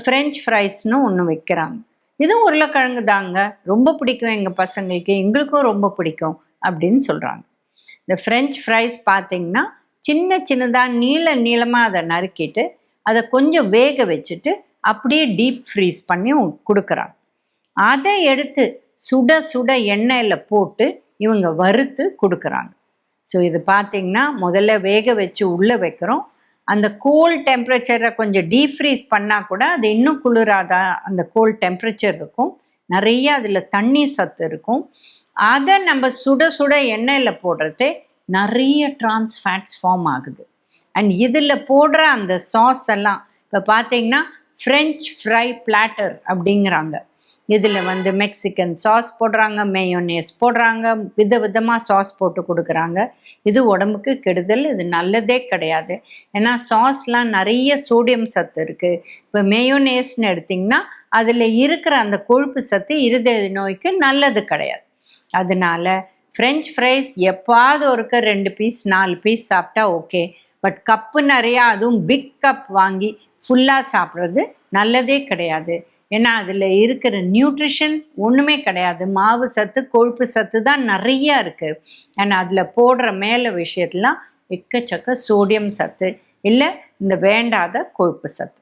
French ஃப்ரைஸ்னு ஒன்று வைக்கிறாங்க. இதுவும் உருளைக்கிழங்கு தாங்க, ரொம்ப பிடிக்கும் எங்கள் பசங்களுக்கு, எங்களுக்கும் ரொம்ப பிடிக்கும் அப்படின்னு சொல்கிறாங்க. இந்த ஃப்ரெஞ்ச் ஃப்ரைஸ் பார்த்தீங்கன்னா சின்ன சின்னதாக நீளமாக அதை நறுக்கிட்டு அதை கொஞ்சம் வேக வச்சுட்டு அப்படியே டீப் ஃப்ரீஸ் பண்ணி கொடுக்குறாங்க. அதை எடுத்து சுட சுட எண்ணெயில் போட்டு இவங்க வறுத்து கொடுக்குறாங்க. ஸோ இது பார்த்திங்கன்னா முதல்ல வேக வச்சு உள்ளே வைக்கிறோம். அந்த கோல்ட் டெம்பரேச்சரை கொஞ்சம் டீஃப்ரீஸ் பண்ணால் கூட அது இன்னும் குளிராதான் அந்த கோல்ட் டெம்பரேச்சர் இருக்கும். நிறைய அதில் தண்ணி சத்து இருக்கும். அதை நம்ம சுட சுட எண்ணெயில் போடுறது நிறைய ட்ரான்ஸ் ஃபேட்ஸ் ஃபார்ம் ஆகுது. அண்ட் இதில் போடுற அந்த சாஸ் எல்லாம் இப்போ பார்த்தீங்கன்னா ஃப்ரெஞ்ச் ஃப்ரை பிளாட்டர் அப்படிங்கிறாங்க. இதில் மெக்சிகன் சாஸ் போடுறாங்க, மேயோனேஸ் போடுறாங்க, விதவிதமாக சாஸ் போட்டு கொடுக்குறாங்க. இது உடம்புக்கு கெடுதல், இது நல்லதே கிடையாது. ஏன்னா சாஸ்லாம் நிறைய சோடியம் சத்து இருக்குது. இப்போ மேயோனேஸ்ன்னு எடுத்திங்கன்னா அதில் இருக்கிற அந்த கொழுப்பு சத்து இருதய நோய்க்கு நல்லது கிடையாது. அதனால ஃப்ரெஞ்ச் ஃப்ரைஸ் எப்பாவது ஒருக்க 2 பீஸ் 4 பீஸ் சாப்பிட்டா ஓகே. பட் கப்பு நிறையா, அதுவும் பிக் கப் வாங்கி ஃபுல்லாக சாப்பிட்றது நல்லதே கிடையாது. ஏன்னா அதில் இருக்கிற நியூட்ரிஷன் ஒன்றுமே கிடையாது. மாவு சத்து, கொழுப்பு சத்து தான் நிறையா இருக்குது. ஏன்னா அதில் போடுற மேலே விஷயத்துலாம் எக்கச்சக்க சோடியம் சத்து இல்லை இந்த வேண்டாத கொழுப்பு சத்து.